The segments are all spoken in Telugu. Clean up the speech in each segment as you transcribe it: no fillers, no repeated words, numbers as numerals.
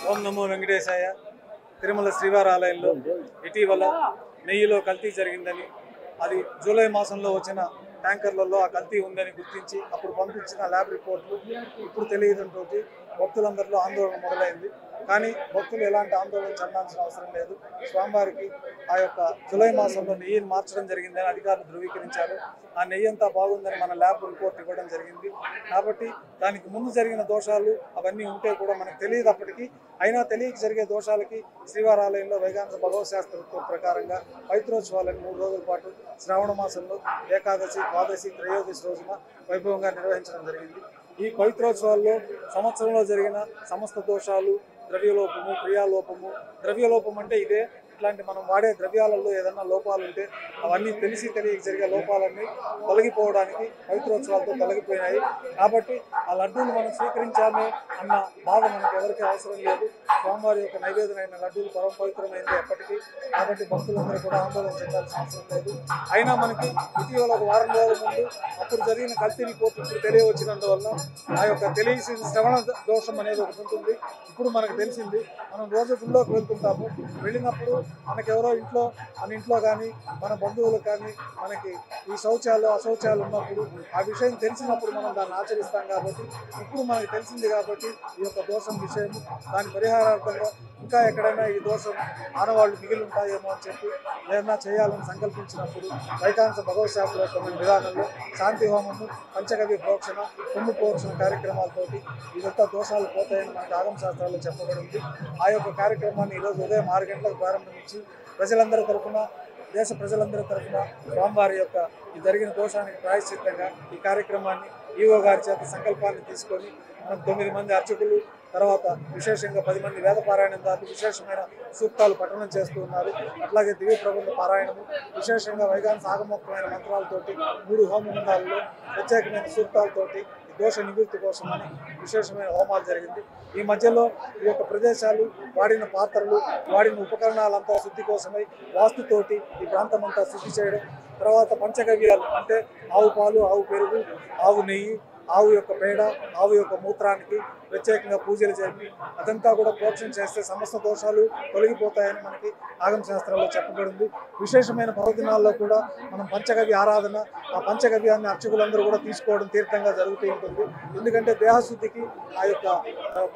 ఓం నమో వెంకటేశాయ. తిరుమల శ్రీవారి ఆలయంలో ఇటీవల నెయ్యిలో కల్తీ జరిగిందని, అది జూలై మాసంలో వచ్చిన ట్యాంకర్లలో ఆ కల్తీ ఉందని గుర్తించి అప్పుడు పంపించిన ల్యాబ్ రిపోర్ట్లు ఇప్పుడు తెలియడంతో భక్తులందరిలో ఆందోళన మొదలైంది. కానీ భక్తులు ఎలాంటి ఆందోళన చెందాల్సిన అవసరం లేదు. స్వామివారికి ఆ యొక్క జూలై మాసంలో నెయ్యిని మార్చడం జరిగిందని అధికారులు ధృవీకరించారు. ఆ నెయ్యి అంతా బాగుందని మన ల్యాబ్ రిపోర్ట్ ఇవ్వడం జరిగింది. కాబట్టి దానికి ముందు జరిగిన దోషాలు అవన్నీ ఉంటే కూడా మనకు తెలియదప్పటికీ, అయినా తెలియక జరిగే దోషాలకి శ్రీవారి ఆలయంలో వైఖానస భగవత్ శాస్త్ర ప్రకారంగా పవిత్రోత్సవాలను 3 రోజుల పాటు శ్రావణ మాసంలో ఏకాదశి, ద్వాదశి, త్రయోదశి రోజున వైభవంగా నిర్వహించడం జరిగింది. ఈ పవిత్రోత్సవాల్లో సంవత్సరంలో జరిగిన సమస్త దోషాలు, ద్రవ్యలోపము, క్రియాలోపము, ద్రవ్యలోపం అంటే ఇదే, ఇట్లాంటి మనం వాడే ద్రవ్యాలలో ఏదైనా లోపాలు ఉంటే అవన్నీ తెలిసి తెలియక జరిగే లోపాలన్నీ తొలగిపోవడానికి పవిత్రోత్సవాలతో తొలగిపోయినాయి. కాబట్టి ఆ లడ్డూలు మనం స్వీకరించామే అన్న బాధ మనకు ఎవరికీ అవసరం లేదు. స్వామివారి యొక్క నైవేద్యమైన లడ్డూలు పరమ పవిత్రమైనది ఎప్పటికీ. కాబట్టి భక్తులందరూ కూడా ఆందోళన చెందాల్సిన అవసరం లేదు. అయినా మనకి ఇటీవల ఒక వారం రోజుల ముందు అప్పుడు జరిగిన కల్తీ రిపోర్ట్ ఇప్పుడు తెలియవచ్చినందువల్ల ఆ యొక్క తెలియని శ్రవణ దోషం అనేది ఒకటి ఉంటుంది. ఇప్పుడు మనకు తెలిసింది. మనం రోజు గుళ్ళోకి వెళ్తుంటాము, వెళ్ళినప్పుడు మనకెవరో మన ఇంట్లో కానీ మన బంధువులకు కానీ మనకి ఈ శౌచాలు అశౌచాలు ఉన్నప్పుడు ఆ విషయం తెలిసినప్పుడు మనం దాన్ని ఆచరిస్తాం. కాబట్టి ఇప్పుడు మనకు తెలిసింది కాబట్టి ఈ యొక్క దోషం విషయం, దాని పరిహారార్థంగా ఇంకా ఎక్కడైనా ఈ దోషం ఆనవాళ్ళు మిగిలి ఉంటాయేమో అని చెప్పి ఏదైనా చేయాలని సంకల్పించినప్పుడు వైఖానస భగవత్ శాస్త్రోత్తమైన విధానంలో శాంతి హోమము, పంచగవ్య ప్రోక్షణ, కొమ్ము ప్రోక్షణ కార్యక్రమాలతోటి ఇదంతా దోషాలు పోతాయని మనకు ఆగమ శాస్త్రాల్లో చెప్పబడింది. ఆ యొక్క కార్యక్రమాన్ని ఈరోజు ఉదయం 6 గంటలకు ప్రారంభించి ప్రజలందరి తరఫున, దేశ ప్రజలందరి తరఫున స్వామివారి యొక్క ఈ జరిగిన దోషానికి ప్రాయశ్చిత్తంగా ఈ కార్యక్రమాన్ని ఈవో గారి చేత సంకల్పాన్ని తీసుకొని మనం 9 మంది అర్చకులు, తర్వాత విశేషంగా 10 మంది వేద పారాయణదారులు విశేషమైన సూక్తాలు పఠనం చేస్తూ ఉన్నారు. అట్లాగే దివ్య ప్రబంధ పారాయణము, విశేషంగా వైఖానస ఆగమోక్తమైన మంత్రాలతోటి 3 హోమగుండాలలో ప్రత్యేకమైన సూక్తాలతోటి దోష నివృత్తి కోసమని విశేషమైన హోమాలు జరిగింది. ఈ మధ్యలో ఈ యొక్క ప్రదేశాలు, వాడిన పాత్రలు, వాడిన ఉపకరణాలంతా శుద్ధి కోసమై వాస్తుతోటి ఈ ప్రాంతం అంతా శుద్ధి చేయడం, తర్వాత పంచగవ్యాలు అంటే ఆవు పాలు, ఆవు పెరుగు, ఆవు నెయ్యి, ఆవు యొక్క పేడ, ఆవు యొక్క మూత్రానికి ప్రత్యేకంగా పూజలు జరిపి అదంతా కూడా ప్రోక్షణ చేస్తే సమస్త దోషాలు తొలగిపోతాయని మనకి ఆగమ శాస్త్రాల్లో చెప్పబడింది. విశేషమైన పర్వదినాల్లో కూడా మనం పంచగవ్య ఆరాధన, ఆ పంచగవ్యాన్ని అర్చకులందరూ కూడా తీసుకోవడం తీర్థంగా జరుగుతూ ఉంటుంది. ఎందుకంటే దేహశుద్ధికి ఆ యొక్క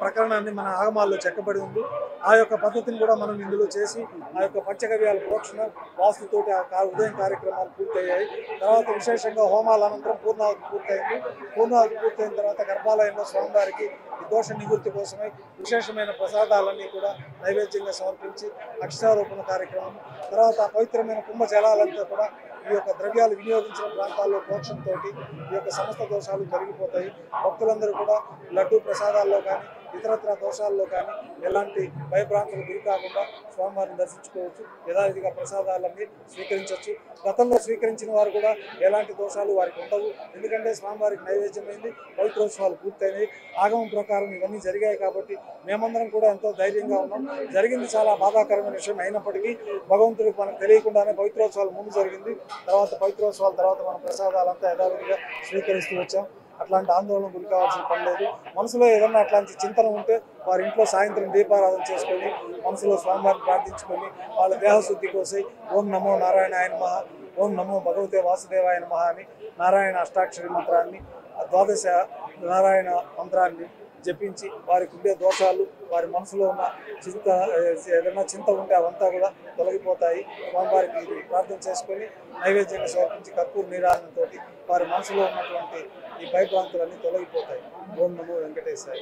ప్రకరణాన్ని మన ఆగమాల్లో చెక్కబడి ఉంది. ఆ యొక్క పద్ధతిని కూడా మనం ఇందులో చేసి ఆ యొక్క పంచగవ్యాల ప్రోక్షణ వాస్తుతోటి ఆ ఉదయం కార్యక్రమాలు పూర్తయ్యాయి. తర్వాత విశేషంగా హోమాల అనంతరం పూర్ణావతి పూర్తయింది. పూర్ణావతి పూర్తయిన తర్వాత గర్భాలయంలో స్వామివారికి ఈ దోష నివృత్తి కోసమై విశేషమైన ప్రసాదాలన్నీ కూడా నైవేద్యంగా సమర్పించి అక్షరారోపణ కార్యక్రమం, తర్వాత పవిత్రమైన కుంభజలాలంతా కూడా ఈ యొక్క ద్రవ్యాలు వినియోగించిన ప్రాంతాల్లో ప్రోక్షణతో ఈ యొక్క సమస్త దోషాలు తొలగిపోతాయి. భక్తులందరూ కూడా లడ్డూ ప్రసాదాల్లో కానీ ఇతరత్ర దోషాల్లో కానీ ఎలాంటి భయభ్రాంతులు గురి కాకుండా స్వామివారిని దర్శించుకోవచ్చు, యథావిధిగా ప్రసాదాలన్నీ స్వీకరించవచ్చు. గతంలో స్వీకరించిన వారు కూడా ఎలాంటి దోషాలు వారికి ఉండవు. ఎందుకంటే స్వామివారికి నైవేద్యమైంది, పవిత్రోత్సవాలు పూర్తయినాయి, ఆగమం ప్రకారం ఇవన్నీ జరిగాయి. కాబట్టి మేమందరం కూడా ఎంతో ధైర్యంగా ఉన్నాం. జరిగింది చాలా బాధాకరమైన విషయం అయినప్పటికీ భగవంతుడికి మనకు తెలియకుండానే పవిత్రోత్సవాలు ముందు జరిగింది, తర్వాత పవిత్రోత్సవాల తర్వాత మన ప్రసాదాలంతా యథావిధిగా స్వీకరిస్తూ వచ్చాం. అట్లాంటి ఆందోళన గురి కావాల్సిన పని లేదు. మనసులో ఏదన్నా అట్లాంటి చింతన ఉంటే వారి ఇంట్లో సాయంత్రం దీపారాధన చేసుకొని మనసులో స్వామివారిని ప్రార్థించుకొని వాళ్ళ దేహశుద్ధి కోసై ఓం నమో నారాయణాయ నమః, ఓం నమో భగవతే వాసుదేవాయ నమః అని నారాయణ అష్టాక్షరి మంత్రాన్ని, ద్వాదశ నారాయణ మంత్రాన్ని జపించి వారికి ఉండే దోషాలు, వారి మనసులో ఉన్న ఏదైనా చింత ఉంటే అవంతా కూడా తొలగిపోతాయి. స్వామివారికి ఇది ప్రార్థన చేసుకొని నైవేద్యంగా సమర్పించి కర్పూర నీరాజనంతో వారి మనసులో ఉన్నటువంటి ఈ భయభ్రాంతులన్నీ తొలగిపోతాయి. ఓం నమో వెంకటేశాయ.